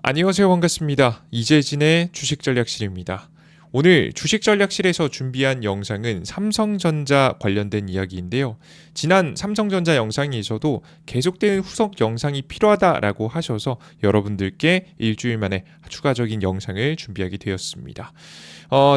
안녕하세요. 반갑습니다. 이재진의 주식전략실입니다. 오늘 주식전략실에서 준비한 영상은 삼성전자 관련된 이야기인데요. 지난 삼성전자 영상에서도 계속되는 후속 영상이 필요하다라고 하셔서 여러분들께 일주일 만에 추가적인 영상을 준비하게 되었습니다.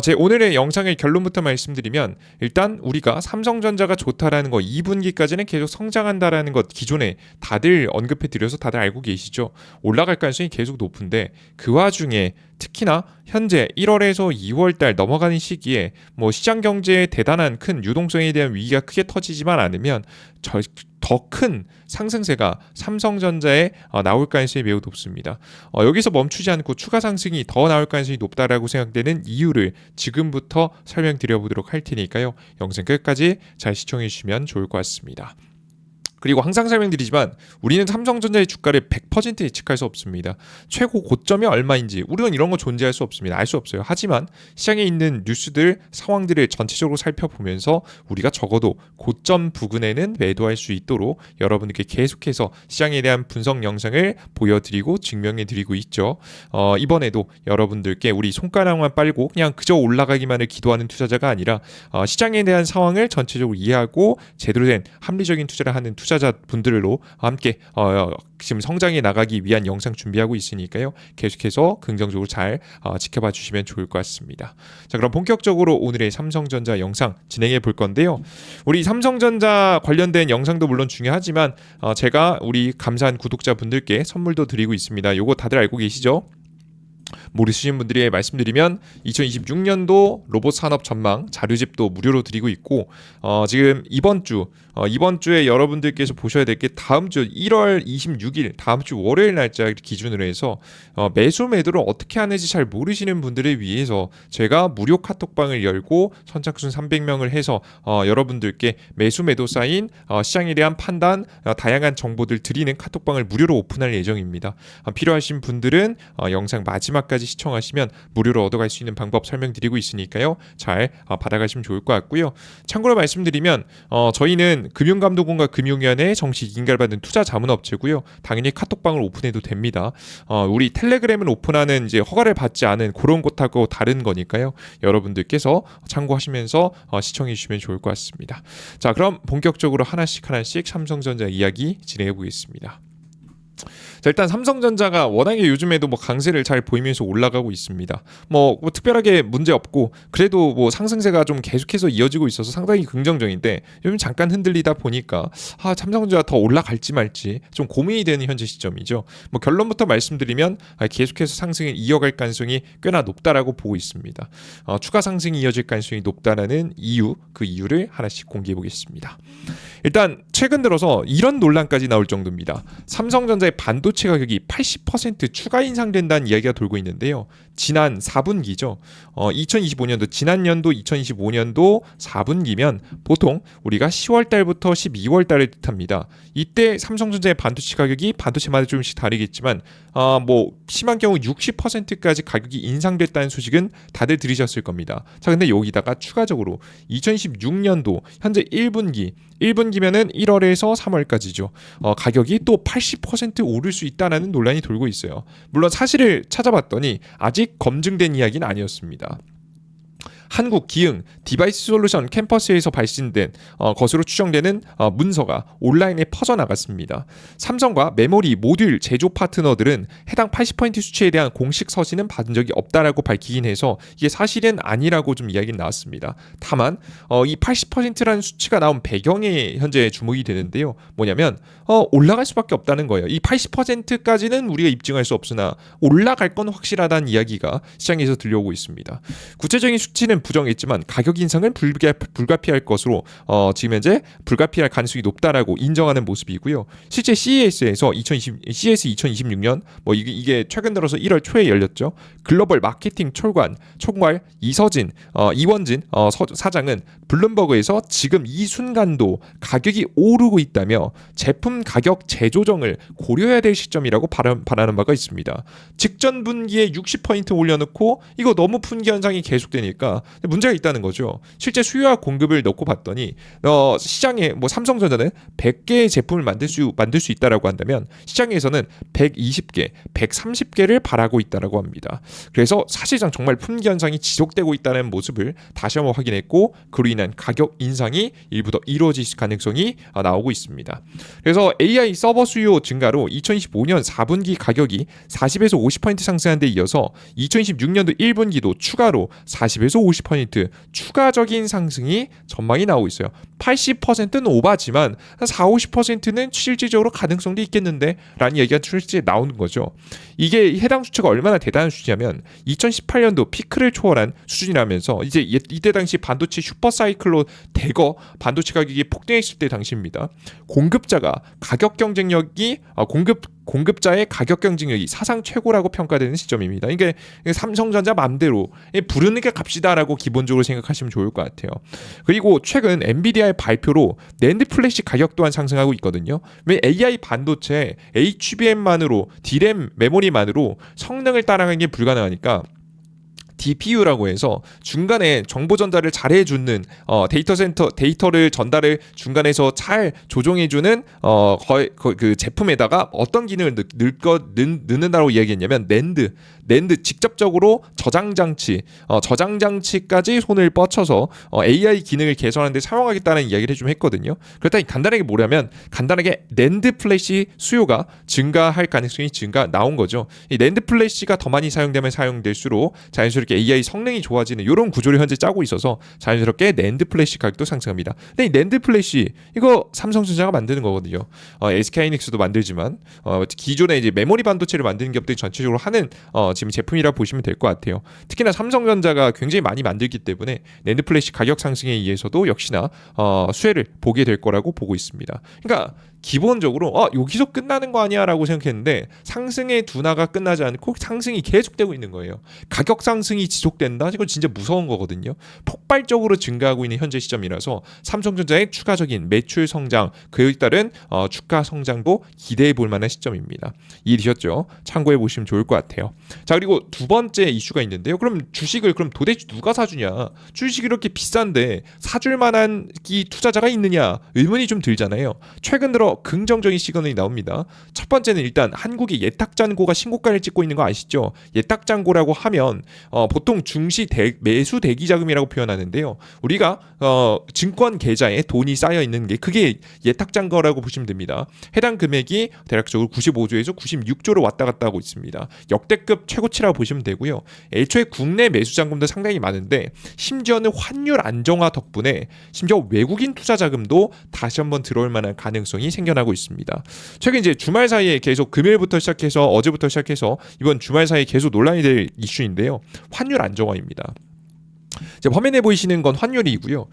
제 오늘의 영상의 결론부터 말씀드리면 일단 우리가 삼성전자가 좋다라는 거 2분기까지는 계속 성장한다라는 것 기존에 다들 언급해 드려서 다들 알고 계시죠. 올라갈 가능성이 계속 높은데 그 와중에 특히나 현재 1월에서 2월달 넘어가는 시기에 뭐 시장 경제에 대단한 큰 유동성에 대한 위기가 크게 터지지만 않으면 더 큰 상승세가 삼성전자에 나올 가능성이 매우 높습니다. 여기서 멈추지 않고 추가 상승이 더 나올 가능성이 높다라고 생각되는 이유를 지금부터 설명드려 보도록 할 테니까요. 영상 끝까지 잘 시청해 주시면 좋을 것 같습니다. 그리고 항상 설명드리지만 우리는 삼성전자의 주가를 100% 예측할 수 없습니다. 최고 고점이 얼마인지 우리는 이런 거 존재할 수 없습니다. 알 수 없어요. 하지만 시장에 있는 뉴스들, 상황들을 전체적으로 살펴보면서 우리가 적어도 고점 부근에는 매도할 수 있도록 여러분들께 계속해서 시장에 대한 분석 영상을 보여드리고 증명해드리고 있죠. 이번에도 여러분들께 우리 손가락만 빨고 그냥 그저 올라가기만을 기도하는 투자자가 아니라 시장에 대한 상황을 전체적으로 이해하고 제대로 된 합리적인 투자를 하는 투자자분들로 함께 지금 성장해 나가기 위한 영상 준비하고 있으니까요. 계속해서 긍정적으로 잘 지켜봐 주시면 좋을 것 같습니다. 자, 그럼 본격적으로 오늘의 삼성전자 영상 진행해 볼 건데요. 우리 삼성전자 관련된 영상도 물론 중요하지만 제가 우리 감사한 구독자분들께 선물도 드리고 있습니다. 요거 다들 알고 계시죠? 모르시는 분들이 말씀드리면 2026년도 로봇 산업 전망 자료집도 무료로 드리고 있고 지금 이번 주에 여러분들께서 보셔야 될 게 다음 주 1월 26일 다음 주 월요일 날짜 기준으로 해서 매수 매도를 어떻게 하는지 잘 모르시는 분들을 위해서 제가 무료 카톡방을 열고 선착순 300명을 해서 여러분들께 매수 매도 사인 시장에 대한 판단 다양한 정보들 드리는 카톡방을 무료로 오픈할 예정입니다. 필요하신 분들은 영상 마지막까지 시청하시면 무료로 얻어갈 수 있는 방법 설명드리고 있으니까요. 잘 받아가시면 좋을 것 같고요. 참고로 말씀드리면 저희는 금융감독원과 금융위원회에 정식 인가받은 투자자문업체고요. 당연히 카톡방을 오픈해도 됩니다. 우리 텔레그램을 오픈하는 이제 허가를 받지 않은 그런 곳하고 다른 거니까요. 여러분들께서 참고하시면서 시청해 주시면 좋을 것 같습니다. 자, 그럼 본격적으로 하나씩 삼성전자 이야기 진행해 보겠습니다. 자, 일단 삼성전자가 워낙에 요즘에도 뭐 강세를 잘 보이면서 올라가고 있습니다. 뭐 특별하게 문제 없고 그래도 뭐 상승세가 좀 계속해서 이어지고 있어서 상당히 긍정적인데 요즘 잠깐 흔들리다 보니까 삼성전자가 더 올라갈지 말지 좀 고민이 되는 현재 시점이죠. 뭐 결론부터 말씀드리면 계속해서 상승을 이어갈 가능성이 꽤나 높다라고 보고 있습니다. 추가 상승이 이어질 가능성이 높다라는 이유, 그 이유를 하나씩 공개해 보겠습니다. 일단 최근 들어서 이런 논란까지 나올 정도입니다. 삼성전자의 반도체 가격이 80% 추가 인상된다는 이야기가 돌고 있는데요. 지난 4분기죠. 2025년도 지난 연도 2025년도 4분기면 보통 우리가 10월 달부터 12월 달을 뜻합니다. 이때 삼성전자의 반도체 가격이 반도체마다 조금씩 다르겠지만 뭐 심한 경우 60%까지 가격이 인상됐다는 소식은 다들 들으셨을 겁니다. 자, 근데 여기다가 추가적으로 2026년도 현재 1분기면은 1월에서 3월까지죠. 가격이 또 80% 오를 수 있다는 논란이 돌고 있어요. 물론 사실을 찾아봤더니 아직 검증된 이야기는 아니었습니다. 한국 기흥 디바이스 솔루션 캠퍼스에서 발신된 것으로 추정되는 문서가 온라인에 퍼져나갔습니다. 삼성과 메모리 모듈 제조 파트너들은 해당 80% 수치에 대한 공식 서신은 받은 적이 없다라고 밝히긴 해서 이게 사실은 아니라고 좀 이야기는 나왔습니다. 다만 이 80%라는 수치가 나온 배경에 현재 주목이 되는데요. 뭐냐면 올라갈 수밖에 없다는 거예요. 이 80%까지는 우리가 입증할 수 없으나 올라갈 건 확실하다는 이야기가 시장에서 들려오고 있습니다. 구체적인 수치는 부정했지만 가격 인상은 불가피할 것으로 지금 현재 불가피할 가능성이 높다라고 인정하는 모습이고요. 실제 CES에서 CES 2026년 뭐 이게 최근 들어서 1월 초에 열렸죠. 글로벌 마케팅 총괄 이원진 사장은 블룸버그에서 지금 이 순간도 가격이 오르고 있다며 제품 가격 재조정을 고려해야 될 시점이라고 발언하는 바가 있습니다. 직전 분기에 60% 올려놓고 이거 너무 분기 현상이 계속되니까 근데 문제가 있다는 거죠. 실제 수요와 공급을 놓고 봤더니 시장에 뭐 삼성전자는 100개의 제품을 만들 수 있다라고 한다면 시장에서는 120개, 130개를 바라고 있다라고 합니다. 그래서 사실상 정말 품귀 현상이 지속되고 있다는 모습을 다시 한번 확인했고 그로 인한 가격 인상이 일부 더 이루어질 가능성이 나오고 있습니다. 그래서 AI 서버 수요 증가로 2025년 4분기 가격이 40에서 50% 상승한 데 이어서 2026년도 1분기도 추가로 40에서 50% 추가적인 상승이 전망이 나오고 있어요. 80%는 오바지만 4, 50%는 실질적으로 가능성도 있겠는데 라는 얘기가 실제 나오는 거죠. 이게 해당 수치가 얼마나 대단한 수치냐면 2018년도 피크를 초월한 수준이라면서 이제 이때 당시 반도체 슈퍼사이클로 대거 반도체 가격이 폭등했을 때 당시입니다. 공급자가 가격 경쟁력이 공급자의 가격 경쟁력이 사상 최고라고 평가되는 시점입니다. 이게 삼성전자 맘대로 부르는 게 값이다라고 기본적으로 생각하시면 좋을 것 같아요. 그리고 최근 엔비디아의 발표로 낸드 플래시 가격 또한 상승하고 있거든요. 왜 AI 반도체 HBM만으로 D램 메모리만으로 성능을 따라가는 게 불가능하니까 DPU라고 해서 중간에 정보 전달을 잘 해주는 데이터를 전달을 중간에서 잘 조종해주는 그 제품에다가 어떤 기능을 넣는다고 이야기했냐면 낸드 직접적으로 저장장치까지 손을 뻗쳐서 AI 기능을 개선하는 데 사용하겠다는 이야기를 좀 했거든요. 그렇다니 간단하게 뭐냐면 간단하게 낸드 플래시 수요가 증가할 가능성이 나온 거죠. 이 낸드 플래시가 더 많이 사용되면 사용될수록 자연스럽게 AI 성능이 좋아지는 이런 구조를 현재 짜고 있어서 자연스럽게 낸드 플래시 가격도 상승합니다. 근데 이 낸드 플래시 이거 삼성전자가 만드는 거거든요. SK하이닉스도 만들지만 기존에 이제 메모리 반도체를 만드는 기업들이 전체적으로 하는 지금 제품이라 보시면 될 것 같아요. 특히나 삼성전자가 굉장히 많이 만들기 때문에 낸드 플래시 가격 상승에 의해서도 역시나 수혜를 보게 될 거라고 보고 있습니다. 그러니까 기본적으로 여기서 끝나는 거 아니야 라고 생각했는데 상승의 둔화가 끝나지 않고 상승이 계속되고 있는 거예요. 가격 상승이 지속된다? 이건 진짜 무서운 거거든요. 폭발적으로 증가하고 있는 현재 시점이라서 삼성전자의 추가적인 매출 성장 그에 따른 주가 성장도 기대해 볼 만한 시점입니다. 이해되셨죠? 참고해 보시면 좋을 것 같아요. 자, 그리고 두 번째 이슈가 있는데요. 그럼 주식을 도대체 누가 사주냐? 주식이 이렇게 비싼데 사줄 만한 이 투자자가 있느냐? 의문이 좀 들잖아요. 최근 들어 긍정적인 시그널이 나옵니다. 첫 번째는 일단 한국의 예탁잔고가 신고가를 찍고 있는 거 아시죠? 예탁잔고라고 하면 보통 중시 매수 대기 자금이라고 표현하는데요. 우리가 증권 계좌에 돈이 쌓여 있는 게 그게 예탁잔고라고 보시면 됩니다. 해당 금액이 대략적으로 95조에서 96조로 왔다 갔다 하고 있습니다. 역대급 최고치라고 보시면 되고요. 애초에 국내 매수 잔금도 상당히 많은데 심지어는 환율 안정화 덕분에 심지어 외국인 투자 자금도 다시 한번 들어올 만한 가능성이 생겨나고 있습니다. 최근 이제 주말 사이에 계속 금요일부터 시작해서 어제부터 시작해서 이번 주말 사이에 계속 논란이 될 이슈인데요. 환율 안정화입니다. 이제 화면에 보이시는 건 환율이고요.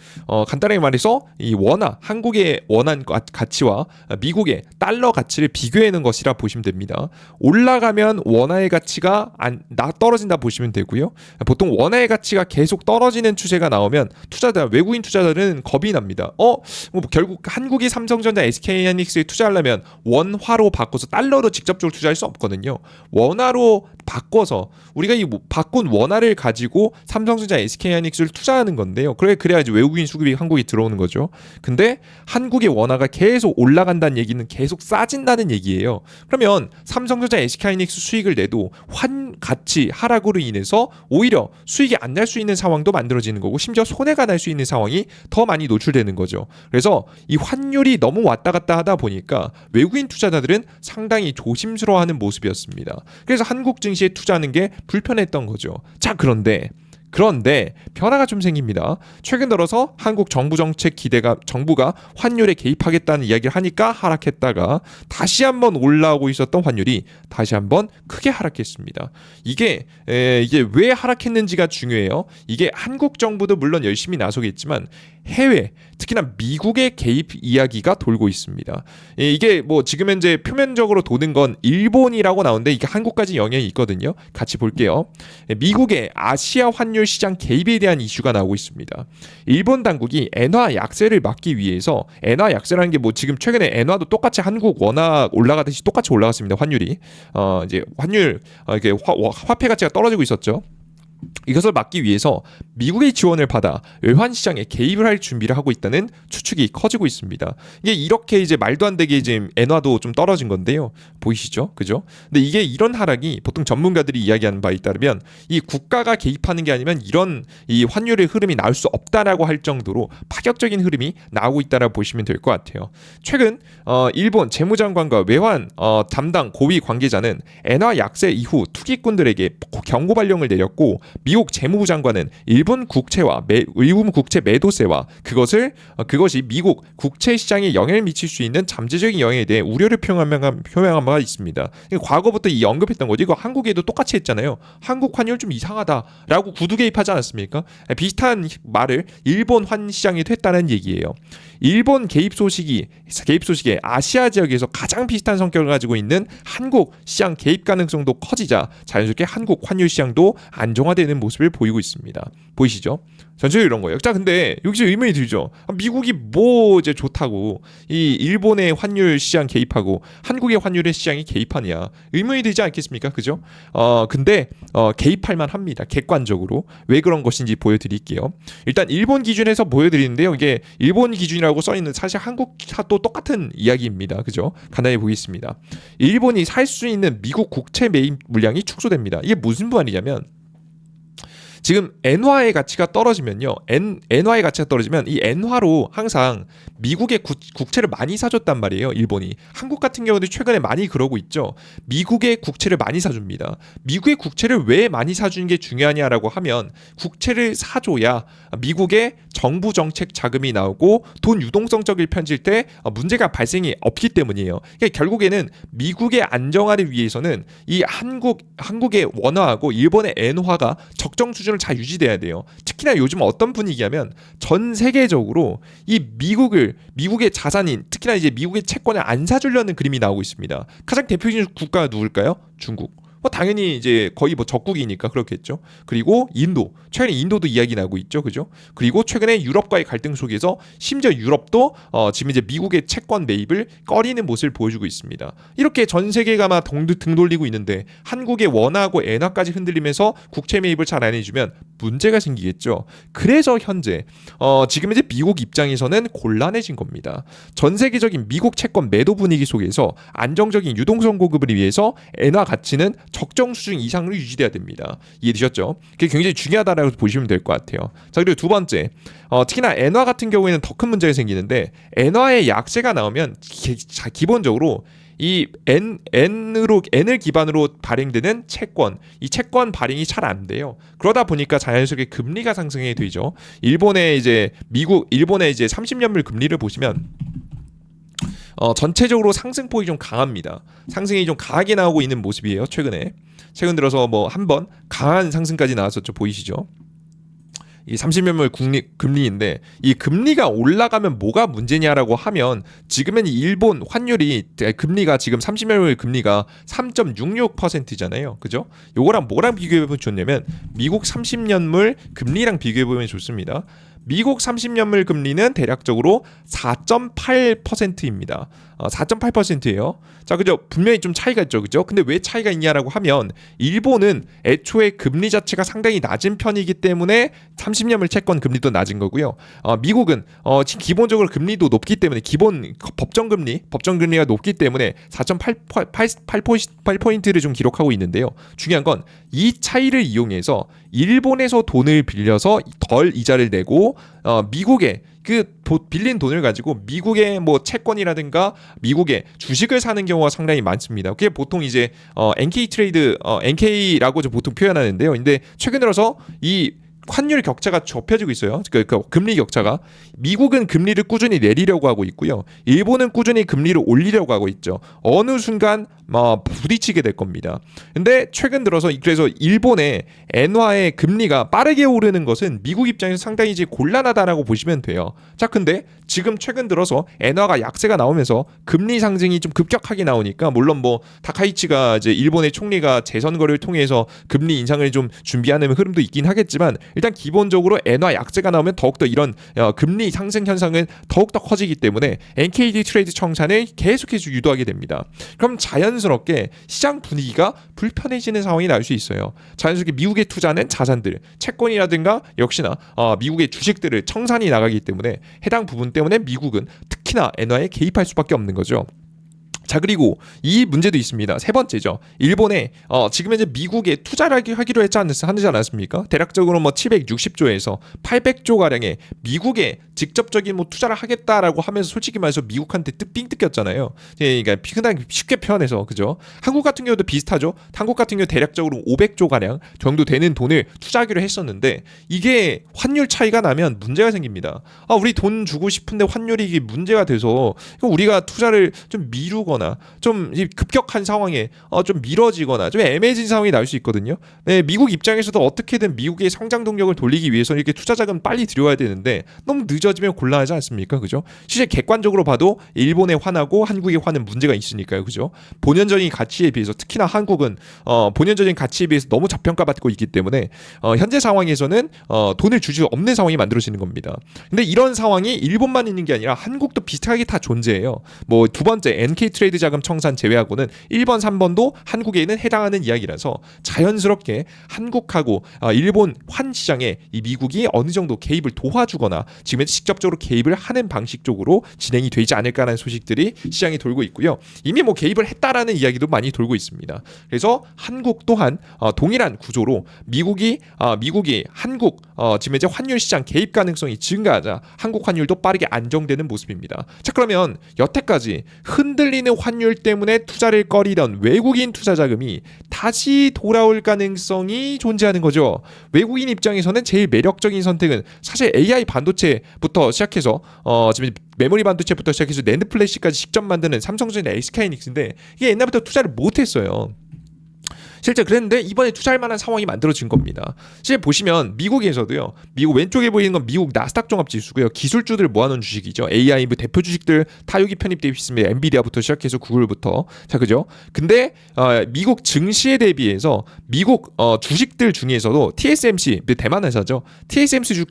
간단하게 말해서 이 한국의 원화 가치와 미국의 달러 가치를 비교하는 것이라 보시면 됩니다. 올라가면 원화의 가치가 떨어진다 보시면 되고요. 보통 원화의 가치가 계속 떨어지는 추세가 나오면 외국인 투자자들은 겁이 납니다. 결국 한국이 삼성전자, SK하이닉스에 투자하려면 원화로 바꿔서 달러로 직접적으로 투자할 수 없거든요. 원화로 바꿔서 우리가 이 바꾼 원화를 가지고 삼성전자, SK하이닉스를 투자하는 건데요. 그래야지 외국인 수급이 한국에 들어오는 거죠. 근데 한국의 원화가 계속 올라간다는 얘기는 계속 싸진다는 얘기예요. 그러면 삼성전자, SK하이닉스 수익을 내도 가치 하락으로 인해서 오히려 수익이 안 날 수 있는 상황도 만들어지는 거고 심지어 손해가 날 수 있는 상황이 더 많이 노출되는 거죠. 그래서 이 환율이 너무 왔다 갔다 하다 보니까 외국인 투자자들은 상당히 조심스러워하는 모습이었습니다. 그래서 한국 증시에 투자하는 게 불편했던 거죠. 자, 그런데 변화가 좀 생깁니다. 최근 들어서 한국 정부 정책 정부가 환율에 개입하겠다는 이야기를 하니까 하락했다가 다시 한번 올라오고 있었던 환율이 다시 한번 크게 하락했습니다. 이게 왜 하락했는지가 중요해요. 이게 한국 정부도 물론 열심히 나서겠지만 해외, 특히나 미국의 개입 이야기가 돌고 있습니다. 이게 뭐 지금 현재 표면적으로 도는 건 일본이라고 나오는데 이게 한국까지 영향이 있거든요. 같이 볼게요. 미국의 아시아 환율 시장 개입에 대한 이슈가 나오고 있습니다. 일본 당국이 엔화 약세를 막기 위해서 엔화 약세라는 게 뭐 지금 최근에 엔화도 똑같이 한국 원화 올라가듯이 똑같이 올라갔습니다. 환율이 이제 환율 이렇게 화폐 가치가 떨어지고 있었죠. 이것을 막기 위해서 미국의 지원을 받아 외환 시장에 개입을 할 준비를 하고 있다는 추측이 커지고 있습니다. 이게 이렇게 이제 말도 안 되게 지금 엔화도 좀 떨어진 건데요. 보이시죠? 그죠? 근데 이게 이런 하락이 보통 전문가들이 이야기하는 바에 따르면 이 국가가 개입하는 게 아니면 이런 이 환율의 흐름이 나올 수 없다라고 할 정도로 파격적인 흐름이 나오고 있다라고 보시면 될 것 같아요. 최근 일본 재무장관과 외환 담당 고위 관계자는 엔화 약세 이후 투기꾼들에게 경고 발령을 내렸고 미국 재무부 장관은 일본 국채 매도세와 그것이 미국 국채 시장에 영향을 미칠 수 있는 잠재적인 영향에 대해 우려를 표명한 바가 있습니다. 과거부터 이 언급했던 거지. 이거 한국에도 똑같이 했잖아요. 한국 환율 좀 이상하다라고 구두 개입하지 않았습니까? 비슷한 말을 일본 환 시장에도 했다는 얘기예요. 일본 개입 소식에 아시아 지역에서 가장 비슷한 성격을 가지고 있는 한국 시장 개입 가능성도 커지자 자연스럽게 한국 환율 시장도 안정화되는 모습을 보이고 있습니다. 보이시죠? 전체적으로 이런 거예요. 자, 근데 여기서 의문이 들죠. 미국이 뭐 이제 좋다고 이 일본의 환율 시장 개입하고 한국의 환율의 시장이 개입하냐 의문이 들지 않겠습니까? 그죠? 근데 개입할 만합니다. 객관적으로 왜 그런 것인지 보여드릴게요. 일단 일본 기준에서 보여드리는데요. 이게 일본 기준이라고 써 있는 사실 한국도 똑같은 이야기입니다. 그죠? 간단히 보겠습니다. 일본이 살 수 있는 미국 국채 매입 물량이 축소됩니다. 이게 무슨 말이냐면 지금 엔화의 가치가 떨어지면요. 엔화의 가치가 떨어지면 이 엔화로 항상 미국의 국채를 많이 사줬단 말이에요. 일본이. 한국 같은 경우도 최근에 많이 그러고 있죠. 미국의 국채를 많이 사줍니다. 미국의 국채를 왜 많이 사주는 게 중요하냐라고 하면 국채를 사줘야 미국의 정부 정책 자금이 나오고 돈 유동성적을 펼칠 때 문제가 발생이 없기 때문이에요. 그러니까 결국에는 미국의 안정화를 위해서는 이 한국의 원화하고 일본의 엔화가 적정 수준을 잘 유지돼야 돼요. 특히나 요즘 어떤 분위기냐면 전 세계적으로 이 미국의 자산인 특히나 이제 미국의 채권을 안 사주려는 그림이 나오고 있습니다. 가장 대표적인 국가가 누굴까요? 중국. 당연히 이제 거의 적국이니까 그렇겠죠. 그리고 최근에 인도도 이야기 나고 있죠, 그죠? 그리고 최근에 유럽과의 갈등 속에서 심지어 유럽도 지금 이제 미국의 채권 매입을 꺼리는 모습을 보여주고 있습니다. 이렇게 전 세계가 막 등 돌리고 있는데 한국의 원화하고 엔화까지 흔들리면서 국채 매입을 잘 안 해주면 문제가 생기겠죠. 그래서 현재 지금 이제 미국 입장에서는 곤란해진 겁니다. 전 세계적인 미국 채권 매도 분위기 속에서 안정적인 유동성 공급을 위해서 엔화 가치는 적정 수준 이상으로 유지돼야 됩니다. 이해되셨죠? 그게 굉장히 중요하다라고 보시면 될 것 같아요. 자, 그리고 두 번째, 특히나 엔화 같은 경우에는 더 큰 문제가 생기는데 엔화의 약세가 나오면 기본적으로 이 N을 기반으로 발행되는 이 채권 발행이 잘 안 돼요. 그러다 보니까 자연스럽게 금리가 상승이 되죠. 일본의 이제 30년물 금리를 보시면 전체적으로 상승폭이 좀 강합니다. 상승이 좀 강하게 나오고 있는 모습이에요. 최근 들어서 한번 강한 상승까지 나왔었죠. 보이시죠? 이 30년물 금리인데 이 금리가 올라가면 뭐가 문제냐라고 하면 지금은 일본 환율이 금리가 지금 30년물 금리가 3.66%잖아요. 그죠? 요거랑 뭐랑 비교해보면 좋냐면 미국 30년물 금리랑 비교해보면 좋습니다. 미국 30년물 금리는 대략적으로 4.8%입니다. 4.8%예요. 자, 그죠? 분명히 좀 차이가 있죠, 그죠? 근데 왜 차이가 있냐라고 하면 일본은 애초에 금리 자체가 상당히 낮은 편이기 때문에 30년물 채권 금리도 낮은 거고요. 미국은 지금 기본적으로 금리도 높기 때문에 기본 법정 금리가 높기 때문에 4.8%를 좀 기록하고 있는데요. 중요한 건 이 차이를 이용해서 일본에서 돈을 빌려서 덜 이자를 내고 미국에 빌린 돈을 가지고 미국의 채권이라든가 미국의 주식을 사는 경우가 상당히 많습니다. 그게 보통 이제 NK라고 보통 표현하는데요. 근데 최근 들어서 이 환율 격차가 좁혀지고 있어요. 그러니까 금리 격차가 미국은 금리를 꾸준히 내리려고 하고 있고요. 일본은 꾸준히 금리를 올리려고 하고 있죠. 어느 순간 부딪히게 될 겁니다. 근데 최근 들어서 그래서 일본의 엔화의 금리가 빠르게 오르는 것은 미국 입장에서 상당히 이제 곤란하다라고 보시면 돼요. 자, 근데 지금 최근 들어서 엔화가 약세가 나오면서 금리 상승이 좀 급격하게 나오니까 물론 타카이치가 이제 일본의 총리가 재선 거래를 통해서 금리 인상을 좀 준비하는 흐름도 있긴 하겠지만 일단 기본적으로 엔화 약세가 나오면 더욱더 이런 금리 상승 현상은 더욱더 커지기 때문에 NKD 트레이드 청산을 계속해서 유도하게 됩니다. 그럼 자연스럽게 시장 분위기가 불편해지는 상황이 날 수 있어요. 자연스럽게 미국의 투자는 자산들, 채권이라든가 역시나 미국의 주식들을 청산이 나가기 때문에 해당 부분 때문에 미국은 특히나 엔화에 개입할 수밖에 없는 거죠. 자, 그리고 이 문제도 있습니다. 세 번째죠. 일본에 지금 현재 미국에 투자를 하기로 하지 않았습니까? 대략적으로 뭐 760조에서 800조 가량의 미국에 직접적인 뭐 투자를 하겠다라고 하면서 솔직히 말해서 미국한테 삥 뜯겼잖아요. 그러니까 그냥 쉽게 표현해서 그죠? 한국 같은 경우도 비슷하죠. 한국 같은 경우 대략적으로 500조 가량 정도 되는 돈을 투자하기로 했었는데 이게 환율 차이가 나면 문제가 생깁니다. 우리 돈 주고 싶은데 환율이 이게 문제가 돼서 우리가 투자를 좀 미루거나 좀 급격한 상황에 좀 미뤄지거나 좀 애매해진 상황이 날 수 있거든요. 네, 미국 입장에서도 어떻게든 미국의 성장 동력을 돌리기 위해서 이렇게 투자 자금 빨리 들여와야 되는데 너무 늦어지면 곤란하지 않습니까? 그죠? 실제 객관적으로 봐도 일본의 환하고 한국의 환은 문제가 있으니까요. 그죠? 본연적인 가치에 비해서 특히나 한국은 본연적인 가치에 비해서 너무 저평가받고 있기 때문에 현재 상황에서는 돈을 줄 수 없는 상황이 만들어지는 겁니다. 근데 이런 상황이 일본만 있는 게 아니라 한국도 비슷하게 다 존재해요. 뭐 두 번째 NK 트레이드 자금 청산 제외하고는 1번, 3번도 한국에는 해당하는 이야기라서 자연스럽게 한국하고 일본 환 시장에 이 미국이 어느 정도 개입을 도와주거나 지금 직접적으로 개입을 하는 방식 쪽으로 진행이 되지 않을까라는 소식들이 시장에 돌고 있고요. 이미 뭐 개입을 했다라는 이야기도 많이 돌고 있습니다. 그래서 한국 또한 동일한 구조로 미국이 한국 지금 이제 환율 시장 개입 가능성이 증가하자 한국 환율도 빠르게 안정되는 모습입니다. 자, 그러면 여태까지 흔들리는 환율 때문에 투자를 꺼리던 외국인 투자 자금이 다시 돌아올 가능성이 존재하는 거죠. 외국인 입장에서는 제일 매력적인 선택은 사실 AI 반도체부터 시작해서 지금 메모리 반도체부터 시작해서 낸드 플래시까지 직접 만드는 삼성전자, SK하이닉스인데 이게 옛날부터 투자를 못했어요. 실제 그랬는데 이번에 투자할 만한 상황이 만들어진 겁니다. 실제 보시면 미국에서도요. 미국 왼쪽에 보이는 건 미국 나스닥 종합지수고요. 기술주들 모아놓은 주식이죠. AI 대표 주식들 타격이 편입되어 있습니다. 엔비디아부터 시작해서 구글부터. 자, 그죠? 근데 미국 증시에 대비해서 미국 주식들 중에서도 TSMC, 대만 회사죠. TSMC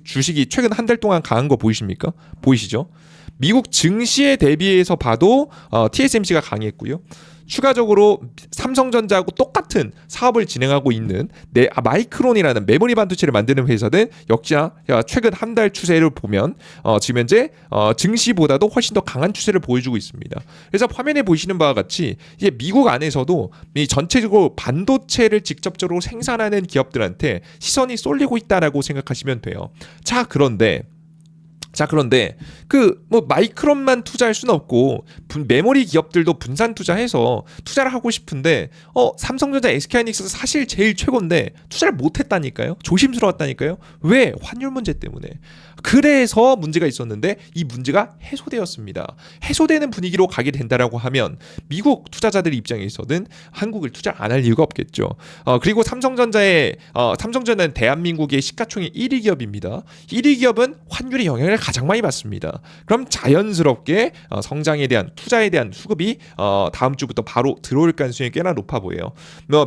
주식이 최근 한 달 동안 강한 거 보이십니까? 보이시죠? 미국 증시에 대비해서 봐도 TSMC가 강했고요. 추가적으로 삼성전자하고 똑같은 사업을 진행하고 있는 마이크론이라는 메모리 반도체를 만드는 회사는 역시나 최근 한 달 추세를 보면 지금 현재 증시보다도 훨씬 더 강한 추세를 보여주고 있습니다. 그래서 화면에 보시는 바와 같이 이제 미국 안에서도 이 전체적으로 반도체를 직접적으로 생산하는 기업들한테 시선이 쏠리고 있다라고 생각하시면 돼요. 자, 그런데 그 뭐 마이크론만 투자할 수는 없고 메모리 기업들도 분산 투자해서 투자를 하고 싶은데 삼성전자, SK하이닉스가 사실 제일 최고인데 투자를 못했다니까요. 조심스러웠다니까요. 왜? 환율 문제 때문에. 그래서 문제가 있었는데 이 문제가 해소되었습니다. 해소되는 분위기로 가게 된다라고 하면 미국 투자자들 입장에서는 한국을 투자 안 할 이유가 없겠죠. 그리고 삼성전자는 대한민국의 시가총액 1위 기업입니다. 1위 기업은 환율의 영향을 가장 많이 받습니다. 그럼 자연스럽게 성장에 대한 투자에 대한 수급이 다음 주부터 바로 들어올 가능성이 꽤나 높아 보여요.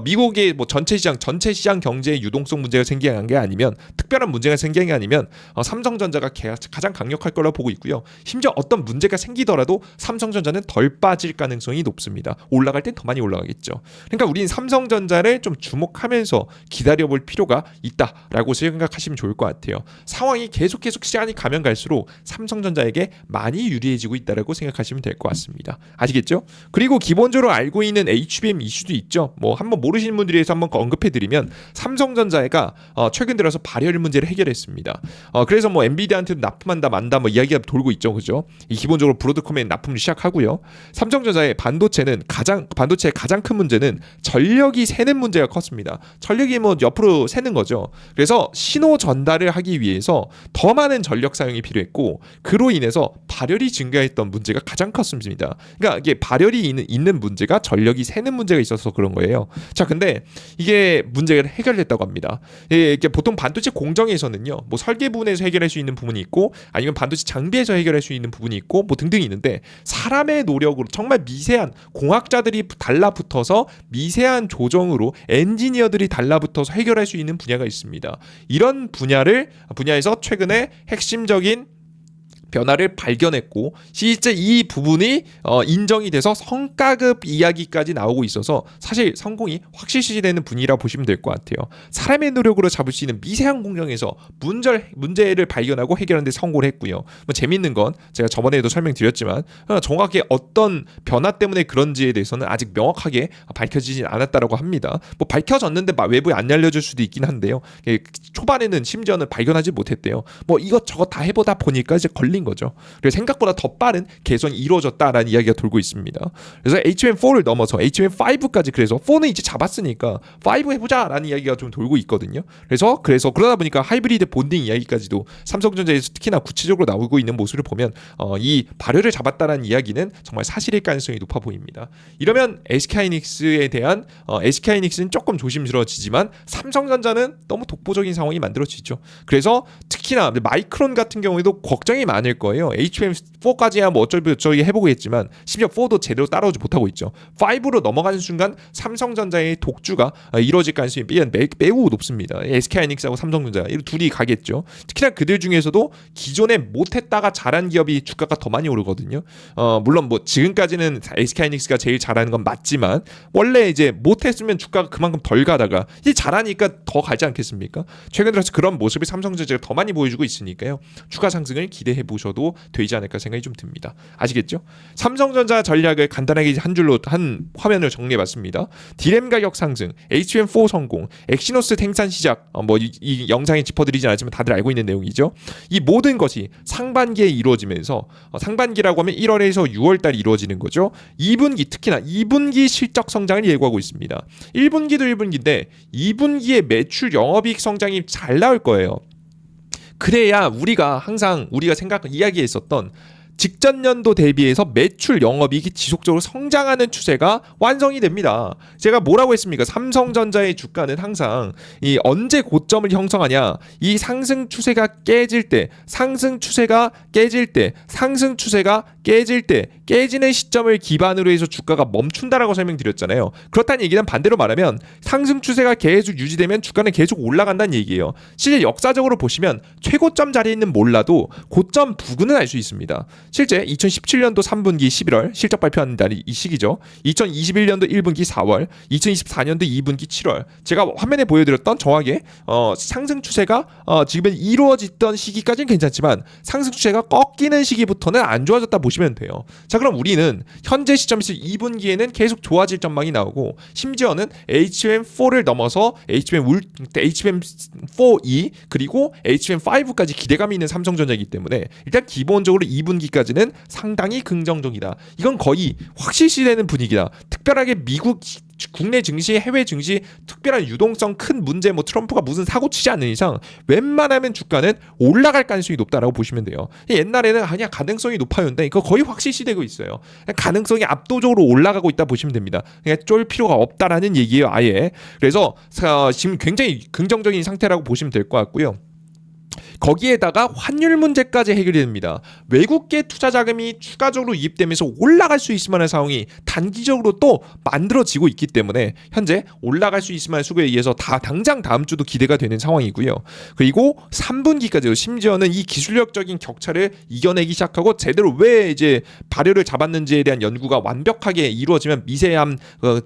미국의 전체 시장 경제의 유동성 문제가 생기는 게 아니면 특별한 문제가 생기는 게 아니면 삼성전자가 가장 강력할 거라고 보고 있고요. 심지어 어떤 문제가 생기더라도 삼성전자는 덜 빠질 가능성이 높습니다. 올라갈 땐 더 많이 올라가겠죠. 그러니까 우리는 삼성전자를 좀 주목하면서 기다려볼 필요가 있다라고 생각하시면 좋을 것 같아요. 상황이 계속 시간이 가면 갈수록 삼성전자에게 많이 유리해지고 있다라고 생각하시면 될 것 같습니다. 아시겠죠? 그리고 기본적으로 알고 있는 HBM 이슈도 있죠. 뭐 한번 모르시는 분들에 대해서 한번 언급해드리면 삼성전자가 최근 들어서 발열 문제를 해결했습니다. 그래서 뭐 엔비디아한테도 납품한다 만다 뭐 이야기가 돌고 있죠, 그죠? 이 기본적으로 브로드컴에 납품을 시작하고요. 삼성전자의 반도체의 가장 큰 문제는 전력이 새는 문제가 컸습니다. 전력이 뭐 옆으로 새는 거죠. 그래서 신호 전달을 하기 위해서 더 많은 전력 사용이 넣기로 했고 그로 인해서 발열이 증가했던 문제가 가장 컸습니다. 그러니까 이게 발열이 있는 문제가 전력이 새는 문제가 있어서 그런 거예요. 자, 근데 이게 문제가 해결됐다고 합니다. 이게 보통 반도체 공정에서는요, 뭐 설계 부분에서 해결할 수 있는 부분이 있고 아니면 반도체 장비에서 해결할 수 있는 부분이 있고 뭐 등등이 있는데 사람의 노력으로 정말 미세한 공학자들이 달라붙어서 미세한 조정으로 엔지니어들이 달라붙어서 해결할 수 있는 분야가 있습니다. 이런 분야에서 최근에 핵심적인 변화를 발견했고 실제 이 부분이 인정이 돼서 성과급 이야기까지 나오고 있어서 사실 성공이 확실시되는 분위기라고 보시면 될 것 같아요. 사람의 노력으로 잡을 수 있는 미세한 공정에서 문제를 발견하고 해결하는 데 성공을 했고요. 뭐 재밌는 건 제가 저번에도 설명드렸지만 정확히 어떤 변화 때문에 그런지에 대해서는 아직 명확하게 밝혀지진 않았다고 합니다. 뭐 밝혀졌는데 외부에 안 알려줄 수도 있긴 한데요. 초반에는 심지어는 발견하지 못했대요. 뭐 이것저것 다 해보다 보니까 이제 걸린 거죠. 그래서 생각보다 더 빠른 개선이 이루어졌다라는 이야기가 돌고 있습니다. 그래서 HBM4를 넘어서 HBM5까지 그래서 4는 이제 잡았으니까 5 해보자라는 이야기가 좀 돌고 있거든요. 그래서 그러다 보니까 하이브리드 본딩 이야기까지도 삼성전자에서 특히나 구체적으로 나오고 있는 모습을 보면 이 발열을 잡았다라는 이야기는 정말 사실일 가능성이 높아 보입니다. 이러면 SK하이닉스는 조금 조심스러워지지만 삼성전자는 너무 독보적인 상황이 만들어지죠. 그래서 특히나 마이크론 같은 경우에도 걱정이 많을 거예요. HBM4까지야 뭐 어쩌기 해보겠지만 심지어 4도 제대로 따라오지 못하고 있죠. 5로 넘어가는 순간 삼성전자의 독주가 이루어질 가능성이 매우 높습니다. SK하이닉스하고 삼성전자 이 둘이 가겠죠. 특히나 그들 중에서도 기존에 못했다가 잘한 기업이 주가가 더 많이 오르거든요. 물론 뭐 지금까지는 SK하이닉스가 제일 잘하는 건 맞지만 원래 이제 못했으면 주가가 그만큼 덜 가다가 이제 잘하니까 더 가지 않겠습니까? 최근 들어서 그런 모습을 삼성전자가 더 많이 보여주고 있으니까요. 주가 상승을 기대해 보셔도 되지 않을까 생각이 좀 듭니다. 아시겠죠? 삼성전자 전략을 간단하게 한 화면을 정리해봤습니다. 디램 가격 상승, HBM4 성공, 엑시노스 생산 시작, 이 영상에 짚어드리진 않지만 다들 알고 있는 내용이죠. 이 모든 것이 상반기에 이루어지면서 상반기라고 하면 1월에서 6월달 이루어지는 거죠. 2분기 특히나 2분기 실적 성장을 예고하고 있습니다. 1분기도 1분기인데 2분기에 매출 영업이익 성장이 잘 나올 거예요. 그래야 우리가 이야기했었던 직전 연도 대비해서 매출 영업이익이 지속적으로 성장하는 추세가 완성이 됩니다. 제가 뭐라고 했습니까? 삼성전자의 주가는 항상 이 언제 고점을 형성하냐? 이 상승 추세가 깨질 때, 깨지는 시점을 기반으로 해서 주가가 멈춘다라고 설명드렸잖아요. 그렇다는 얘기는 반대로 말하면 상승 추세가 계속 유지되면 주가는 계속 올라간다는 얘기예요. 실제 역사적으로 보시면 최고점 자리에는 몰라도 고점 부근은 알 수 있습니다. 실제 2017년도 3분기 11월 실적 발표하는 날이 이 시기죠. 2021년도 1분기 4월, 2024년도 2분기 7월. 제가 화면에 보여드렸던 정확하게 상승 추세가 지금은 이루어지던 시기까지는 괜찮지만 상승 추세가 꺾이는 시기부터는 안 좋아졌다 보시면 돼요. 자, 그럼 우리는 현재 시점에서 2분기에는 계속 좋아질 전망이 나오고 심지어는 HBM4를 넘어서 HBM4E 그리고 HBM5까지 기대감이 있는 삼성전자이기 때문에 일단 기본적으로 2분기까지는 상당히 긍정적이다. 이건 거의 확실시되는 분위기다. 특별하게 미국 국내 증시, 해외 증시 특별한 유동성 큰 문제 트럼프가 무슨 사고 치지 않는 이상 웬만하면 주가는 올라갈 가능성이 높다라고 보시면 돼요. 옛날에는 그냥 가능성이 높아였는데 이거 거의 확실시되고 있어요. 가능성이 압도적으로 올라가고 있다 보시면 됩니다. 그냥 쫄 필요가 없다라는 얘기예요, 아예. 그래서 지금 굉장히 긍정적인 상태라고 보시면 될 것 같고요. 거기에다가 환율 문제까지 해결이 됩니다. 외국계 투자 자금이 추가적으로 유입되면서 올라갈 수 있을 만한 상황이 단기적으로 또 만들어지고 있기 때문에 현재 올라갈 수 있을 만한 수급에 의해서 당장 다음 주도 기대가 되는 상황이고요. 그리고 3분기까지도 심지어는 이 기술력적인 격차를 이겨내기 시작하고 제대로 왜 이제 발열을 잡았는지에 대한 연구가 완벽하게 이루어지면 미세한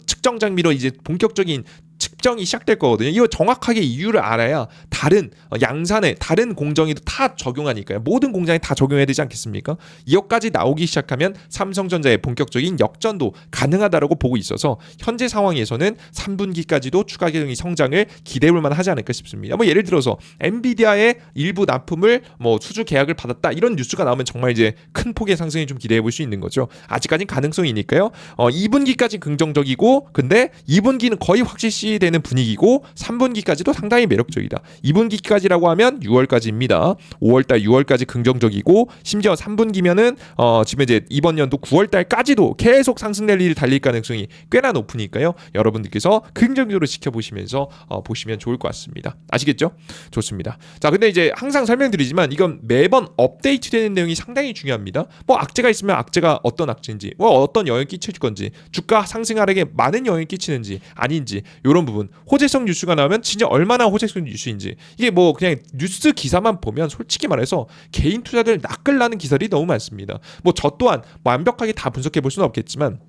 측정 장비로 이제 본격적인 측정이 시작될 거거든요. 이거 정확하게 이유를 알아야 다른 양산에 다른 공정에도 다 적용하니까요. 모든 공장에 다 적용해야 되지 않겠습니까? 이것까지 나오기 시작하면 삼성전자의 본격적인 역전도 가능하다라고 보고 있어서 현재 상황에서는 3분기까지도 추가 경기 성장을 기대해볼 만하지 않을까 싶습니다. 예를 들어서 엔비디아의 일부 납품을 수주 계약을 받았다 이런 뉴스가 나오면 정말 이제 큰 폭의 상승이 좀 기대해볼 수 있는 거죠. 아직까지는 가능성이니까요. 2분기까지 긍정적이고 근데 2분기는 거의 확실시 되는 있는 분위기고 3분기까지도 상당히 매력적이다. 2분기까지라고 하면 6월까지입니다. 5월달, 6월까지 긍정적이고 심지어 3분기면은 지금 이제 이번 연도 9월달까지도 계속 상승 랠리를 달릴 가능성이 꽤나 높으니까요. 여러분들께서 긍정적으로 지켜보시면서 보시면 좋을 것 같습니다. 아시겠죠? 좋습니다. 자, 근데 이제 항상 설명드리지만 이건 매번 업데이트되는 내용이 상당히 중요합니다. 뭐 악재가 있으면 악재가 어떤 악재인지, 뭐 어떤 영향을 끼칠 건지, 주가 상승 하락에 많은 영향을 끼치는지 아닌지 이런 부분, 호재성 뉴스가 나오면 진짜 얼마나 호재성 뉴스인지, 이게 뭐 그냥 뉴스 기사만 보면 솔직히 말해서 개인 투자들 낚을라는 기사들이 너무 많습니다. 뭐 저 또한 완벽하게 다 분석해 볼 수는 없겠지만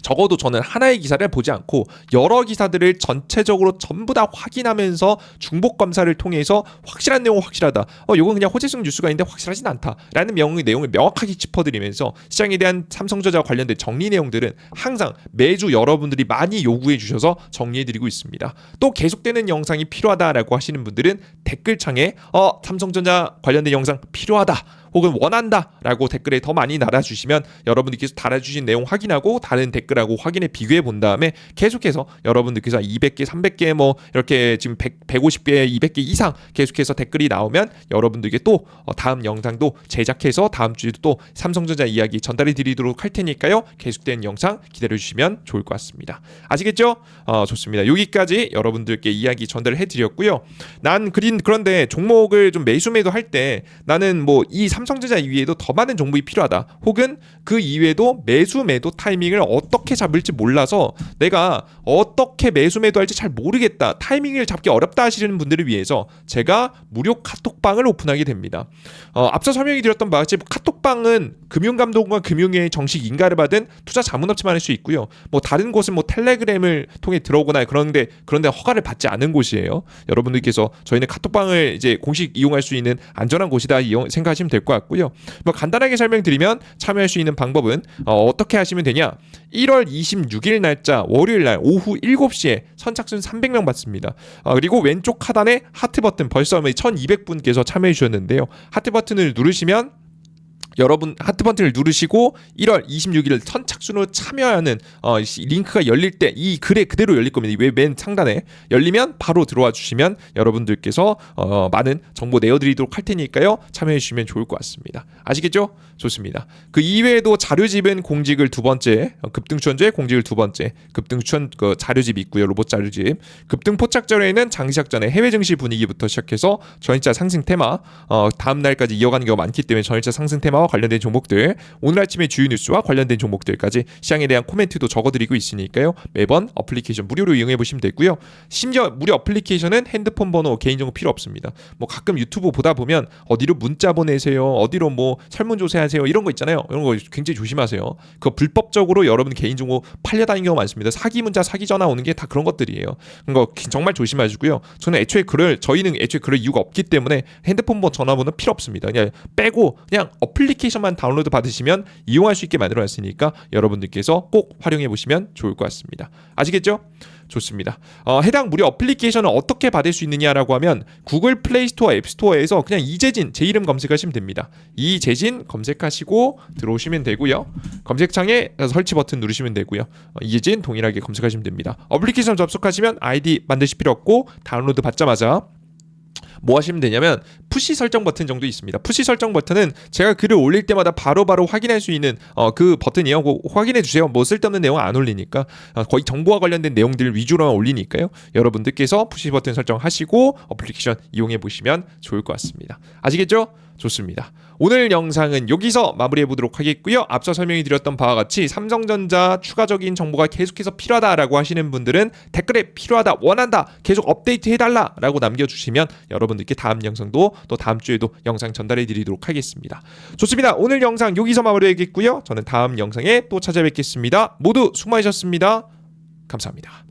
적어도 저는 하나의 기사를 보지 않고 여러 기사들을 전체적으로 전부 다 확인하면서 중복 검사를 통해서 확실한 내용은 확실하다. 이건 그냥 호재성 뉴스가 있는데 확실하진 않다라는 내용을 명확하게 짚어드리면서 시장에 대한 삼성전자와 관련된 정리 내용들은 항상 매주 여러분들이 많이 요구해 주셔서 정리해드리고 있습니다. 또 계속되는 영상이 필요하다라고 하시는 분들은 댓글창에 삼성전자 관련된 영상 필요하다, 혹은 원한다라고 댓글에 더 많이 달아주시면 여러분들께서 달아주신 내용 확인하고 다른 댓글하고 확인해 비교해 본 다음에 계속해서 여러분들께서 200개, 300개 뭐 이렇게 지금 150개, 200개 이상 계속해서 댓글이 나오면 여러분들께 또 다음 영상도 제작해서 다음 주에도 또 삼성전자 이야기 전달해 드리도록 할 테니까요. 계속된 영상 기다려 주시면 좋을 것 같습니다. 아시겠죠? 좋습니다. 여기까지 여러분들께 이야기 전달해 드렸고요. 그런데 종목을 좀 매수 할 때 나는 뭐 이 삼성전자 이외에도 더 많은 정보가 필요하다, 혹은 그 이외에도 매도 타이밍을 어떻게 잡을지 몰라서 내가 어떻게 매도할지 잘 모르겠다, 타이밍을 잡기 어렵다 하시는 분들을 위해서 제가 무료 카톡방을 오픈하게 됩니다. 앞서 설명이 드렸던 바와 같이 카톡방은 금융감독원과 금융위의 정식 인가를 받은 투자 자문업체만 할 수 있고요. 뭐 다른 곳은 뭐 텔레그램을 통해 들어오거나 그런데 허가를 받지 않은 곳이에요. 여러분들께서 저희는 카톡방을 이제 공식 이용할 수 있는 안전한 곳이다 생각하시면 될 것 같고요. 뭐 간단하게 설명드리면 참여할 수 있는 방법은 어떻게 하시면 되냐? 1월 26일 날짜 월요일 날 오후 7시에 선착순 300명 받습니다. 그리고 왼쪽 하단에 하트 버튼, 벌써 1200분께서 참여해 주셨는데요. 하트 버튼을 누르시면 여러분 하트 버튼을 누르시고 1월 26일 선착순으로 참여하는 링크가 열릴 때 이 글에 그대로 열릴 겁니다. 맨 상단에 열리면 바로 들어와 주시면 여러분들께서 많은 정보 내어드리도록 할 테니까요. 참여해 주시면 좋을 것 같습니다. 아시겠죠? 좋습니다. 그 이외에도 자료집은 공직을 두 번째, 급등추천제 공직을 두 번째, 급등추천 자료집이 있고요. 로봇 자료집. 급등 포착 자료에는 장시작 전에 해외 증시 분위기부터 시작해서 전일차 상승 테마, 다음 날까지 이어가는 경우가 많기 때문에 전일차 상승 테마와 관련된 종목들, 오늘 아침에 주요 뉴스와 관련된 종목들까지 시장에 대한 코멘트도 적어드리고 있으니까요. 매번 어플리케이션 무료로 이용해 보시면 되고요. 심지어 무료 어플리케이션은 핸드폰 번호, 개인정보 필요 없습니다. 뭐 가끔 유튜브 보다 보면 어디로 문자 보내세요, 어디로 뭐 설문조사하세요, 이런 거 있잖아요. 이런 거 굉장히 조심하세요. 그거 불법적으로 여러분 개인정보 팔려다니는 경우가 많습니다. 사기 문자, 사기 전화 오는 게 다 그런 것들이에요. 그거 정말 조심하시고요. 저희는 애초에 그럴 이유가 없기 때문에 핸드폰 번호, 전화번호 필요 없습니다. 그냥 빼고 그냥 어플리케이션만 다운로드 받으시면 이용할 수 있게 만들어놨으니까 여러분들께서 꼭 활용해 보시면 좋을 것 같습니다. 아시겠죠? 좋습니다. 해당 무료 어플리케이션을 어떻게 받을 수 있느냐라고 하면 구글 플레이 스토어, 앱 스토어에서 그냥 이재진 제 이름 검색하시면 됩니다. 이재진 검색하시고 들어오시면 되고요. 검색창에 설치 버튼 누르시면 되고요. 이재진 동일하게 검색하시면 됩니다. 어플리케이션 접속하시면 아이디 만드실 필요 없고 다운로드 받자마자 뭐 하시면 되냐면 푸시 설정 버튼 정도 있습니다. 푸시 설정 버튼은 제가 글을 올릴 때마다 바로바로 확인할 수 있는 그 버튼이요. 그거 확인해 주세요. 뭐 쓸데없는 내용 안 올리니까, 거의 정보와 관련된 내용들 위주로만 올리니까요. 여러분들께서 푸시 버튼 설정하시고 어플리케이션 이용해 보시면 좋을 것 같습니다. 아시겠죠? 좋습니다. 오늘 영상은 여기서 마무리해 보도록 하겠고요. 앞서 설명해 드렸던 바와 같이 삼성전자 추가적인 정보가 계속해서 필요하다라고 하시는 분들은 댓글에 필요하다, 원한다, 계속 업데이트 해달라 라고 남겨주시면 여러분들께 다음 영상도 또 다음 주에도 영상 전달해 드리도록 하겠습니다. 좋습니다. 오늘 영상 여기서 마무리하겠고요. 저는 다음 영상에 또 찾아뵙겠습니다. 모두 수고 많으셨습니다. 감사합니다.